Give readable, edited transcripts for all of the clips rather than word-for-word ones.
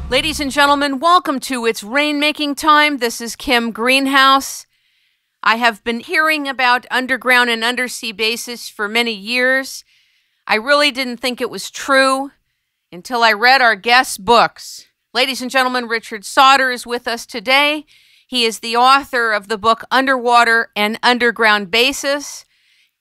Ladies and gentlemen, welcome to It's Rainmaking Time. This is Kim Greenhouse. I have been hearing about underground and undersea bases for many years. I really didn't think it was true until I read our guest's books. Ladies and gentlemen, Richard Sauder is with us today. He is the author of the book Underwater and Underground Bases,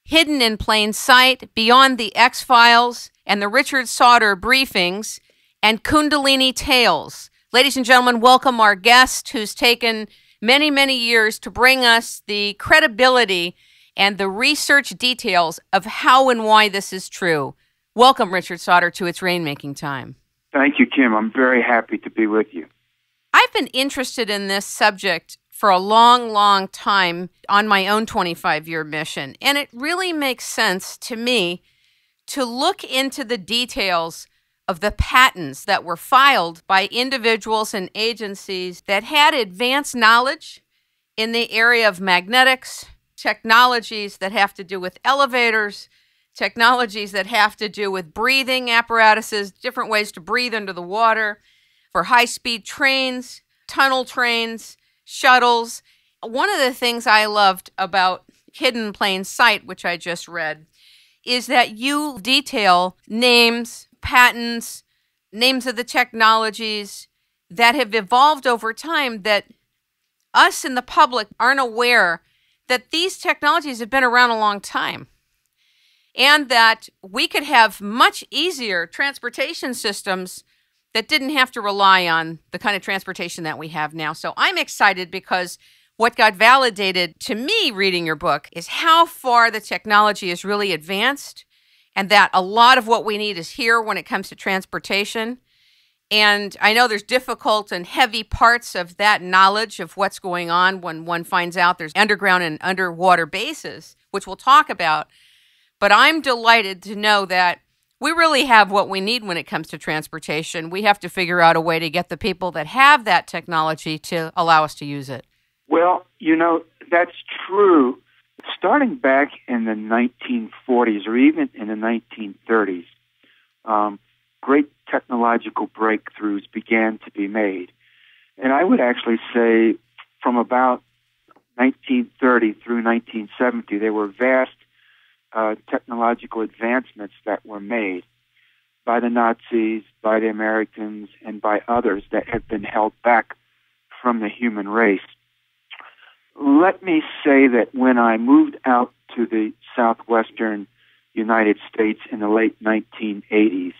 Hidden in Plain Sight, Beyond the X-Files, and the Richard Sauder Briefings, and Kundalini Tales. Ladies and gentlemen, welcome our guest who's taken many, many years to bring us the credibility and the research details of how and why this is true. Welcome, Richard Sauder, to It's Rainmaking Time. Thank you, Kim. I'm very happy to be with you. I've been interested in this subject for a long, long time on my own 25-year mission, and it really makes sense to me to look into the details of the patents that were filed by individuals and agencies that had advanced knowledge in the area of magnetics, technologies that have to do with elevators, technologies that have to do with breathing apparatuses, different ways to breathe under the water, for high-speed trains, tunnel trains, shuttles. One of the things I loved about Hidden in Plain Sight, which I just read, is that you detail names, patents, names of the technologies that have evolved over time that us in the public aren't aware that these technologies have been around a long time, and that we could have much easier transportation systems that didn't have to rely on the kind of transportation that we have now. So I'm excited because what got validated to me reading your book is how far the technology is really advanced, and that a lot of what we need is here when it comes to transportation. And I know there's difficult and heavy parts of that knowledge of what's going on when one finds out there's underground and underwater bases, which we'll talk about. But I'm delighted to know that we really have what we need when it comes to transportation. We have to figure out a way to get the people that have that technology to allow us to use it. Well, that's true. Starting back in the 1940s or even in the 1930s, great technological breakthroughs began to be made. And I would actually say from about 1930 through 1970, there were vast technological advancements that were made by the Nazis, by the Americans, and by others that had been held back from the human race. Let me say that when I moved out to the southwestern United States in the late 1980s,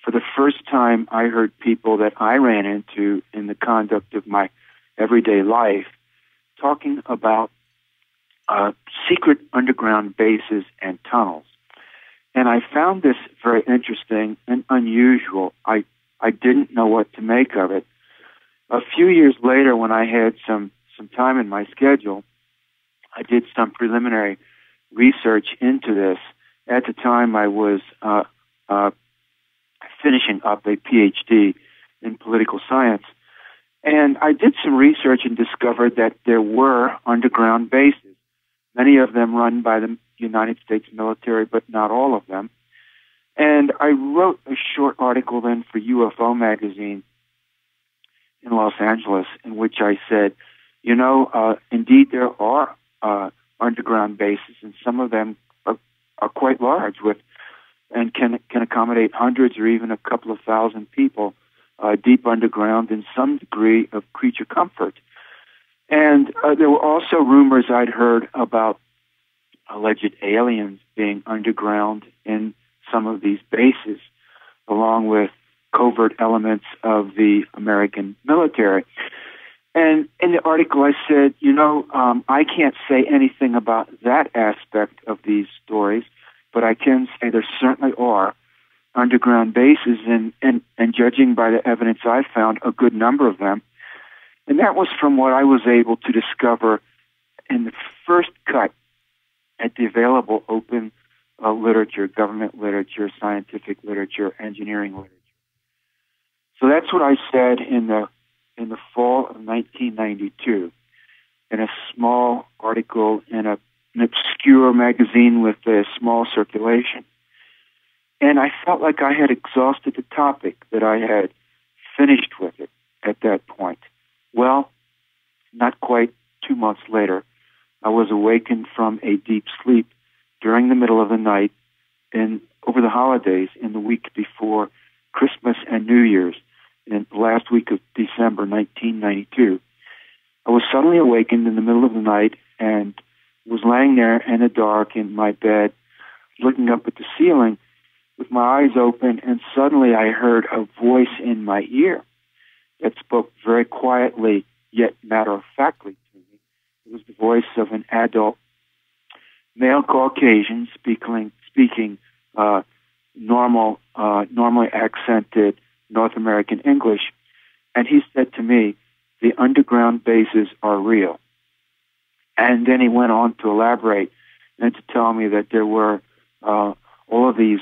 for the first time I heard people that I ran into in the conduct of my everyday life talking about secret underground bases and tunnels. And I found this very interesting and unusual. I didn't know what to make of it. A few years later, when I had some time in my schedule, I did some preliminary research into this. At the time, I was finishing up a PhD in political science. And I did some research and discovered that there were underground bases, many of them run by the United States military, but not all of them. And I wrote a short article then for UFO magazine in Los Angeles in which I said, indeed there are underground bases, and some of them are quite large and can accommodate hundreds or even a couple of thousand people deep underground in some degree of creature comfort. And there were also rumors I'd heard about alleged aliens being underground in some of these bases, along with covert elements of the American military. And in the article I said, I can't say anything about that aspect of these stories, but I can say there certainly are underground bases, and judging by the evidence I found, a good number of them. And that was from what I was able to discover in the first cut at the available open literature, government literature, scientific literature, engineering literature. So that's what I said in the fall of 1992 in a small article in an obscure magazine with a small circulation. And I felt like I had exhausted the topic, that I had finished with it at that point. Well, not quite 2 months later, I was awakened from a deep sleep during the middle of the night over the holidays in the week before Christmas and New Year's, in the last week of December 1992. I was suddenly awakened in the middle of the night and was laying there in the dark in my bed, looking up at the ceiling with my eyes open, and suddenly I heard a voice in my ear that spoke very quietly yet matter-of-factly to me. It was the voice of an adult male Caucasian speaking normally accented North American English, and he said to me, "The underground bases are real." And then he went on to elaborate and to tell me that there were all of these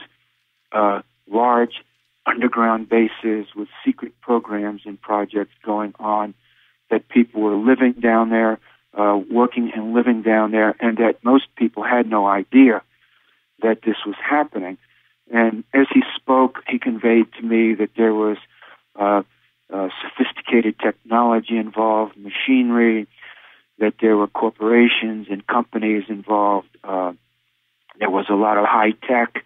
large underground bases with secret programs and projects going on, that people were living down there, working and living down there, and that most people had no idea that this was happening. And as he spoke, he conveyed to me that there was sophisticated technology involved, machinery, that there were corporations and companies involved. There was a lot of high tech,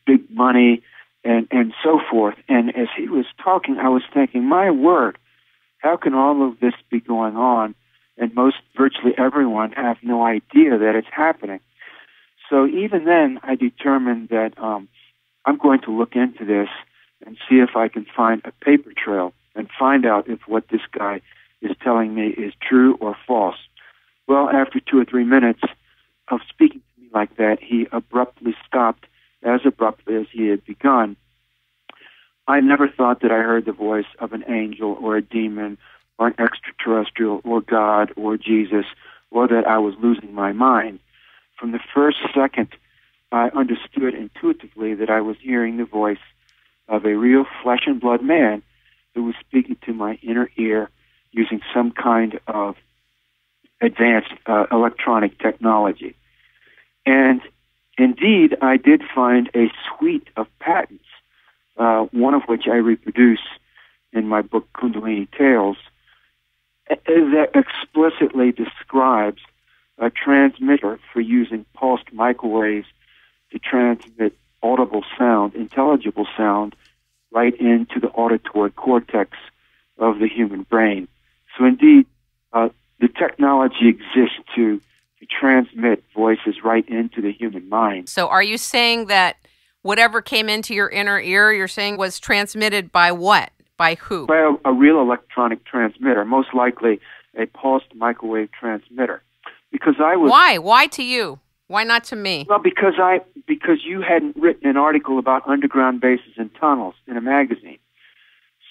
big money, and so forth. And as he was talking, I was thinking, my word, how can all of this be going on? And virtually everyone have no idea that it's happening. So even then, I determined that I'm going to look into this and see if I can find a paper trail and find out if what this guy is telling me is true or false. Well, after 2 or 3 minutes of speaking to me like that, he abruptly stopped, as abruptly as he had begun. I never thought that I heard the voice of an angel or a demon or an extraterrestrial or God or Jesus, or that I was losing my mind. From the first second, I understood intuitively that I was hearing the voice of a real flesh and blood man who was speaking to my inner ear using some kind of advanced electronic technology. And indeed, I did find a suite of patents, one of which I reproduce in my book Kundalini Tales, that explicitly describes a transmitter for using pulsed microwaves to transmit audible sound, intelligible sound, right into the auditory cortex of the human brain. So indeed, the technology exists to transmit voices right into the human mind. So are you saying that whatever came into your inner ear, you're saying was transmitted by what? By who? By a real electronic transmitter, most likely a pulsed microwave transmitter. Because I was... Why? Why to you? Why not to me? Well, because you hadn't written an article about underground bases and tunnels in a magazine.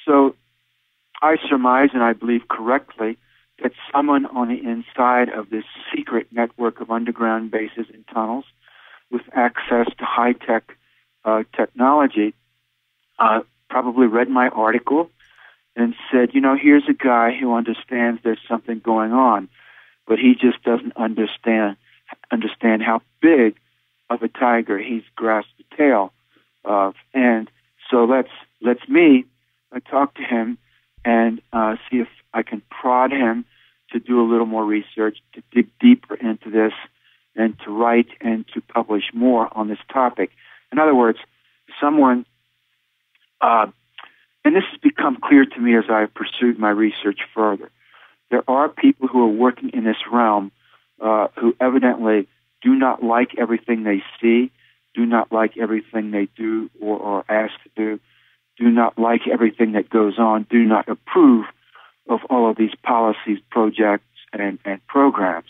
So I surmise, and I believe correctly, that someone on the inside of this secret network of underground bases and tunnels with access to high-tech technology probably read my article and said, here's a guy who understands there's something going on, but he just doesn't understand how big of a tiger he's grasped the tail of. And so let's me talk to him and see if I can prod him to do a little more research, to dig deeper into this, and to write and to publish more on this topic. In other words, someone, and this has become clear to me as I've pursued my research further, there are people who are working in this realm who evidently do not like everything they see, do not like everything they do or are asked to do not like everything that goes on, do not approve of all of these policies, projects, and programs.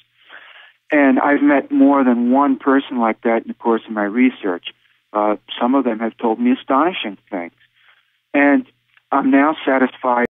And I've met more than one person like that in the course of my research. Some of them have told me astonishing things. And I'm now satisfied